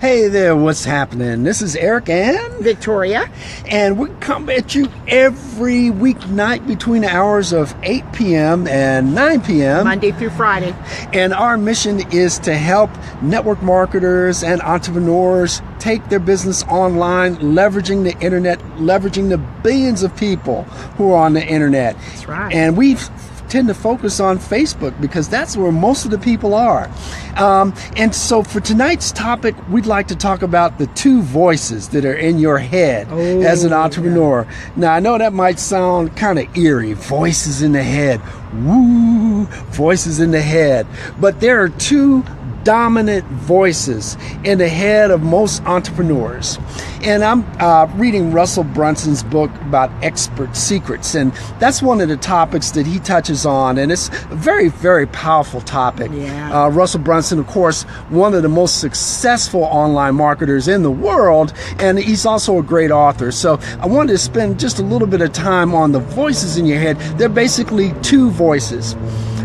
Hey there, what's happening? This is Eric and Victoria. And we come at you every weeknight between the hours of 8 p.m. and 9 p.m. Monday through Friday. And our mission is to help network marketers and entrepreneurs take their business online, leveraging the internet, leveraging the billions of people who are on the internet. That's right. And we tend to focus on Facebook because that's where most of the people are. And so for tonight's topic, we'd like to talk about the two voices that are in your head as an entrepreneur. Yeah. Now, I know that might sound kind of eerie, voices in the head, woo, voices in the head. But there are two dominant voices in the head of most entrepreneurs. And I'm reading Russell Brunson's book about expert secrets, and that's one of the topics that he touches on, and it's a very, very powerful topic. Yeah. Russell Brunson, of course, one of the most successful online marketers in the world, and he's also a great author. So I wanted to spend just a little bit of time on the voices in your head. They're basically two voices.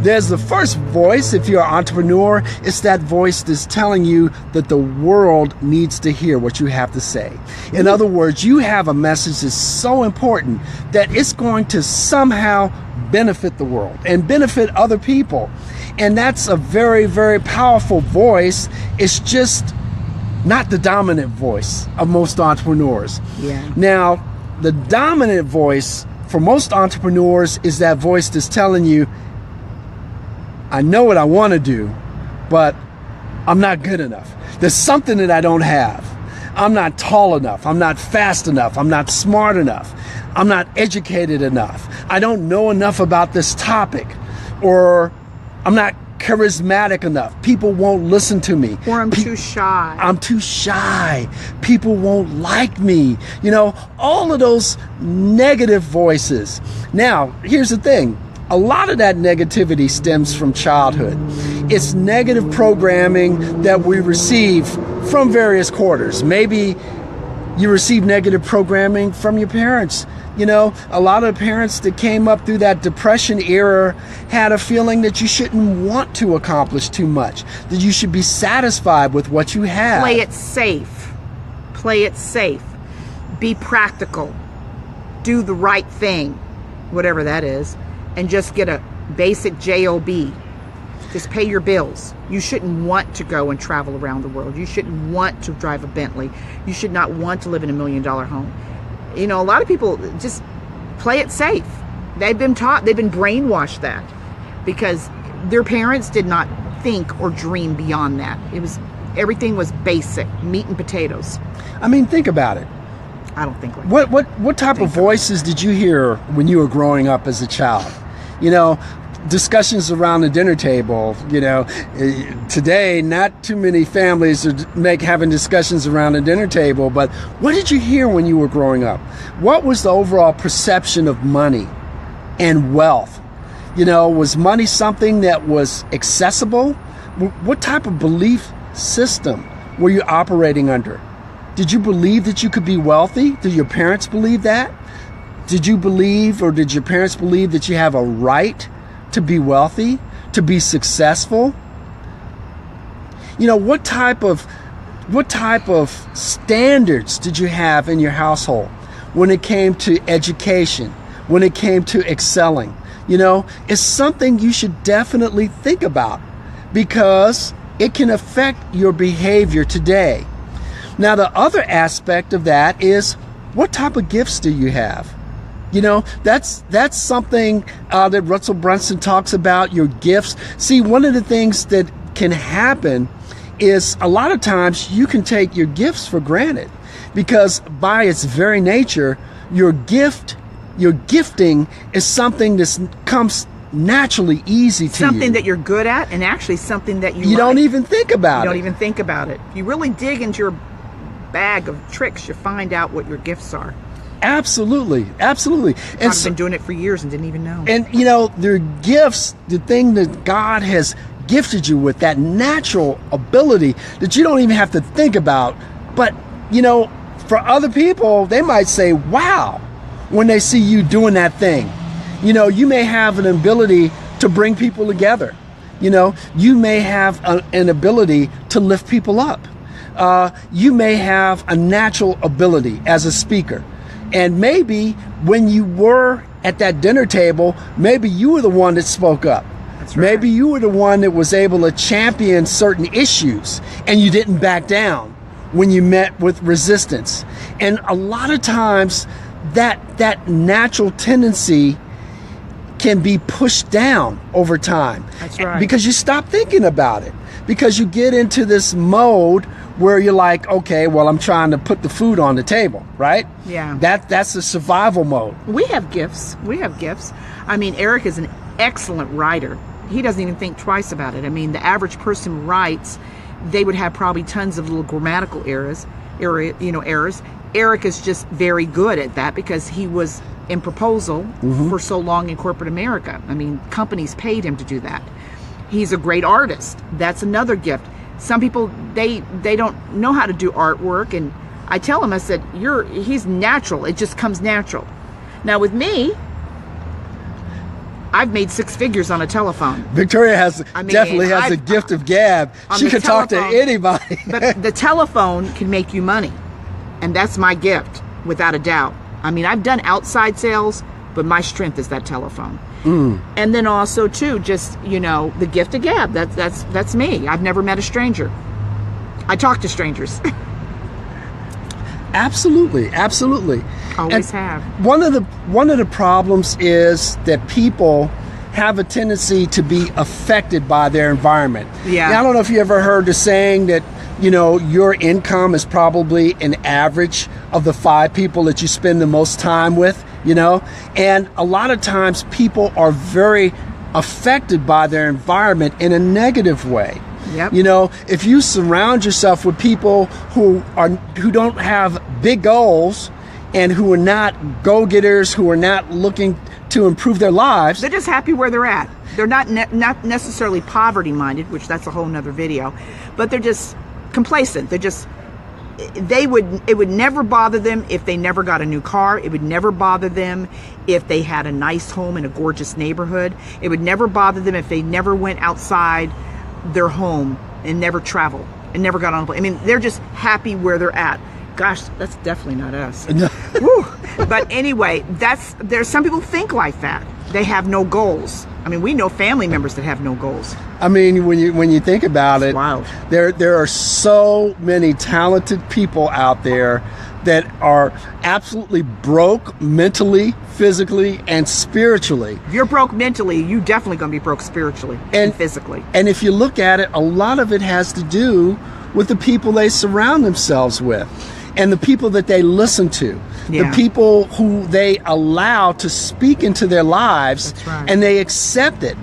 There's the first voice, if you're an entrepreneur, it's that voice that's telling you that the world needs to hear what you have to say. In other words, you have a message that's so important that it's going to somehow benefit the world and benefit other people. And that's a very, very powerful voice. It's just not the dominant voice of most entrepreneurs. Yeah. Now, the dominant voice for most entrepreneurs is that voice that's telling you, I know what I want to do, but I'm not good enough. There's something that I don't have. I'm not tall enough. I'm not fast enough. I'm not smart enough. I'm not educated enough. I don't know enough about this topic, or I'm not charismatic enough. People won't listen to me. Or I'm too shy. I'm too shy. People won't like me. You know, all of those negative voices. Now, here's the thing. A lot of that negativity stems from childhood. It's negative programming that we receive from various quarters. Maybe you receive negative programming from your parents. You know, a lot of parents that came up through that Depression era had a feeling that you shouldn't want to accomplish too much, that you should be satisfied with what you have. Play it safe. Play it safe. Be practical. Do the right thing, whatever that is. And just get a basic job. Just pay your bills. You shouldn't want to go and travel around the world. You shouldn't want to drive a Bentley. You should not want to live in $1 million home. You know, a lot of people just play it safe. They've been brainwashed that because their parents did not think or dream beyond that. Everything was basic, meat and potatoes. I mean, think about it. I don't think like that. What type of voices did you hear when you were growing up as a child? You know, discussions around the dinner table. You know, today not too many families are having discussions around the dinner table. But what did you hear when you were growing up? What was the overall perception of money and wealth? You know, was money something that was accessible? What type of belief system were you operating under? Did you believe that you could be wealthy? Did your parents believe that? Did you believe, or did your parents believe that you have a right to be wealthy, to be successful? You know, what type of standards did you have in your household when it came to education, when it came to excelling? You know, it's something you should definitely think about because it can affect your behavior today. Now, the other aspect of that is, what type of gifts do you have? You know, that's something that Russell Brunson talks about, your gifts. See, one of the things that can happen is a lot of times you can take your gifts for granted because by its very nature, your gifting is something that comes naturally easy to you. Something that you're good at, and actually something that you don't even think about. You don't even think about it. If you really dig into your bag of tricks, you find out what your gifts are. Absolutely. And I've been doing it for years and didn't even know. And you know, their gifts, the thing that God has gifted you with, that natural ability that you don't even have to think about. But you know, for other people, they might say, wow, when they see you doing that thing. You know, you may have an ability to bring people together. You know, you may have an ability to lift people up. you may have a natural ability as a speaker. And maybe when you were at that dinner table, maybe you were the one that spoke up. That's right. Maybe you were the one that was able to champion certain issues and you didn't back down when you met with resistance. And a lot of times that natural tendency can be pushed down over time. That's right. Because you stop thinking about it. Because you get into this mode where you're like, okay, well, I'm trying to put the food on the table, right? Yeah. That's the survival mode. We have gifts. I mean, Eric is an excellent writer. He doesn't even think twice about it. I mean, the average person writes, they would have probably tons of little grammatical errors. Eric is just very good at that because he was in proposal for so long in corporate America. I mean, companies paid him to do that. He's a great artist. That's another gift. Some people, they don't know how to do artwork, and I tell him, I said, he's natural. It just comes natural. Now with me, I've made 6 figures on a telephone. Victoria definitely has a gift of gab. She can talk to anybody. But the telephone can make you money, and that's my gift, without a doubt. I mean, I've done outside sales, but my strength is that telephone. And then also too, just, the gift of gab. That's me. I've never met a stranger. I talk to strangers. Absolutely. Always have. One of the problems is that people have a tendency to be affected by their environment. Yeah. Now, I don't know if you ever heard the saying that, your income is probably an average of the 5 people that you spend the most time with, and a lot of times people are very affected by their environment in a negative way. Yep. If you surround yourself with people who don't have big goals and who are not go-getters, who are not looking to improve their lives, they're just happy where they're at. They're not necessarily poverty-minded, which that's a whole nother video, but they're just complacent. It would never bother them if they never got a new car. It would never bother them if they had a nice home in a gorgeous neighborhood. It would never bother them if they never went outside their home and never traveled and never got on a plane. I mean, they're just happy where they're at. Gosh, that's definitely not us. Woo. But anyway, there's some people think like that. They have no goals. I mean, we know family members that have no goals. I mean, when you think about it, wild. There are so many talented people out there that are absolutely broke mentally, physically, and spiritually. If you're broke mentally, you definitely going to be broke spiritually and physically. And if you look at it, a lot of it has to do with the people they surround themselves with and the people that they listen to. Yeah. The people who they allow to speak into their lives. That's right. And they accept it.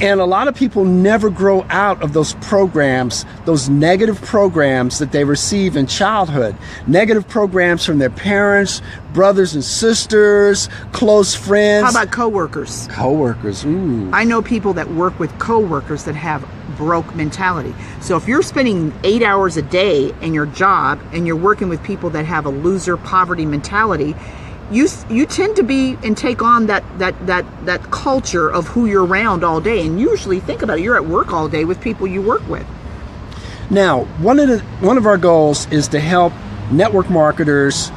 And a lot of people never grow out of those programs, those negative programs that they receive in childhood. Negative programs from their parents, brothers and sisters, close friends. How about coworkers? Coworkers, ooh. I know people that work with coworkers that have broke mentality. So if you're spending 8 hours a day in your job and you're working with people that have a loser poverty mentality, you tend to be and take on that culture of who you're around all day. And usually, think about it, you're at work all day with people you work with. Now, one of our goals is to help network marketers,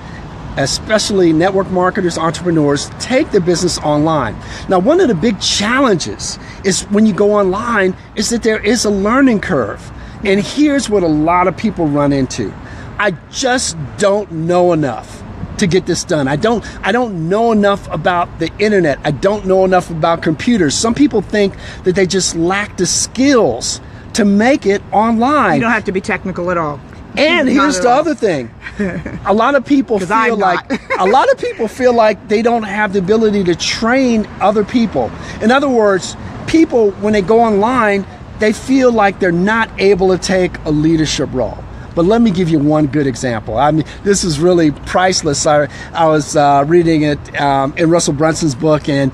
especially network marketers, entrepreneurs, take their business online. Now, one of the big challenges is when you go online is that there is a learning curve. And here's what a lot of people run into. I just don't know enough to get this done. I don't know enough about the internet. I don't know enough about computers. Some people think that they just lack the skills to make it online. You don't have to be technical at all. And here's the other thing. A lot of people feel like they don't have the ability to train other people. In other words, people, when they go online, they feel like they're not able to take a leadership role. But let me give you one good example. I mean, this is really priceless. I was reading it in Russell Brunson's book, and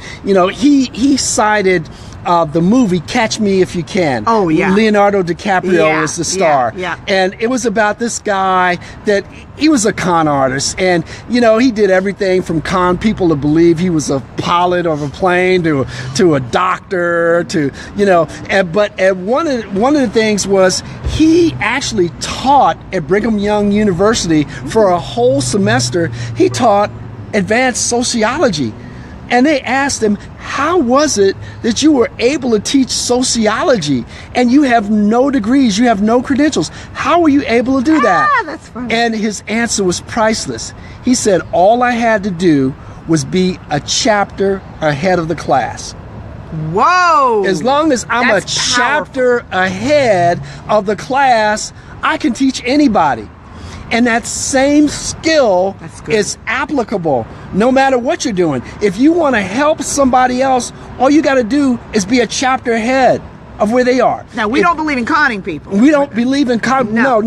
he cited the movie Catch Me If You Can. Oh, yeah. Leonardo DiCaprio was the star. Yeah. And it was about this guy that he was a con artist. And, you know, he did everything from con people to believe he was a pilot of a plane to a doctor to, you know. But one of the things was he actually taught at Brigham Young University for a whole semester. He taught advanced sociology. And they asked him, how was it that you were able to teach sociology and you have no degrees, you have no credentials? How were you able to do that? That's funny. And his answer was priceless. He said, all I had to do was be a chapter ahead of the class. Whoa! As long as I'm That's a chapter ahead of the class, I can teach anybody. And that same skill is applicable no matter what you're doing. If you want to help somebody else, all you got to do is be a chapter ahead of where they are. Now, we don't believe in conning people. We don't believe in con. No,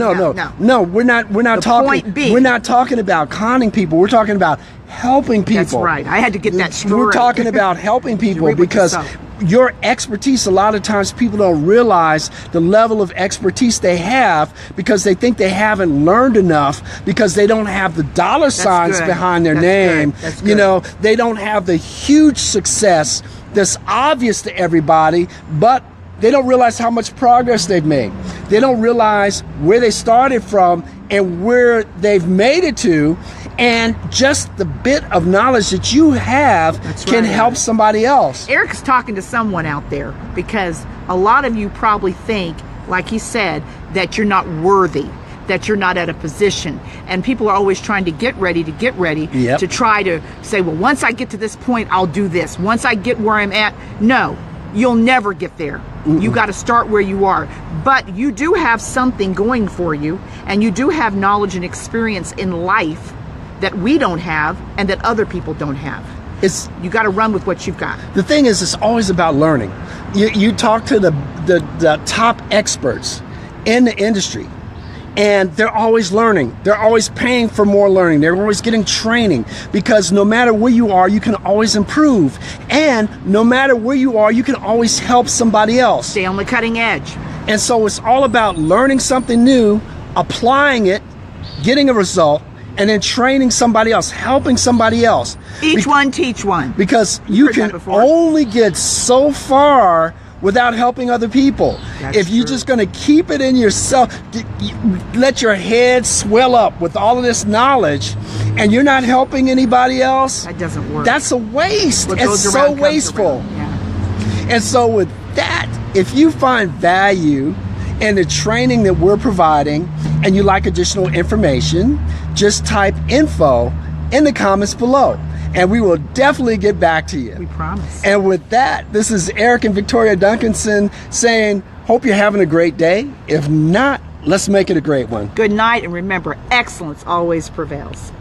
we're not talking. Point being, we're not talking about conning people. We're talking about helping people. That's right. I had to get that straight. We're talking about helping people because your expertise, a lot of times people don't realize the level of expertise they have because they think they haven't learned enough because they don't have the dollar signs behind their name. That's good. You know, they don't have the huge success that's obvious to everybody, but they don't realize how much progress they've made. They don't realize where they started from and where they've made it to. And just the bit of knowledge that you have can help somebody else. Eric's talking to someone out there because a lot of you probably think, like he said, that you're not worthy, that you're not at a position. And people are always trying to get ready to try to say, well, once I get to this point, I'll do this. Once I get where I'm at. No, you'll never get there. You got to start where you are. But you do have something going for you, and you do have knowledge and experience in life that we don't have and that other people don't have. You got to run with what you've got. The thing is, it's always about learning. You talk to the top experts in the industry, and they're always learning. They're always paying for more learning. They're always getting training because no matter where you are, you can always improve. And no matter where you are, you can always help somebody else. Stay on the cutting edge. And so it's all about learning something new, applying it, getting a result, and then training somebody else, helping somebody else. Each one, teach one. Because you can only get so far without helping other people. If you're just going to keep it in yourself, let your head swell up with all of this knowledge, and you're not helping anybody else, that doesn't work. That's a waste. It's so wasteful. And so with that, if you find value in the training that we're providing and you like additional information, just type info in the comments below and we will definitely get back to you. We promise. And with that, this is Eric and Victoria Duncanson saying, hope you're having a great day. If not, let's make it a great one. Good night, and remember, excellence always prevails.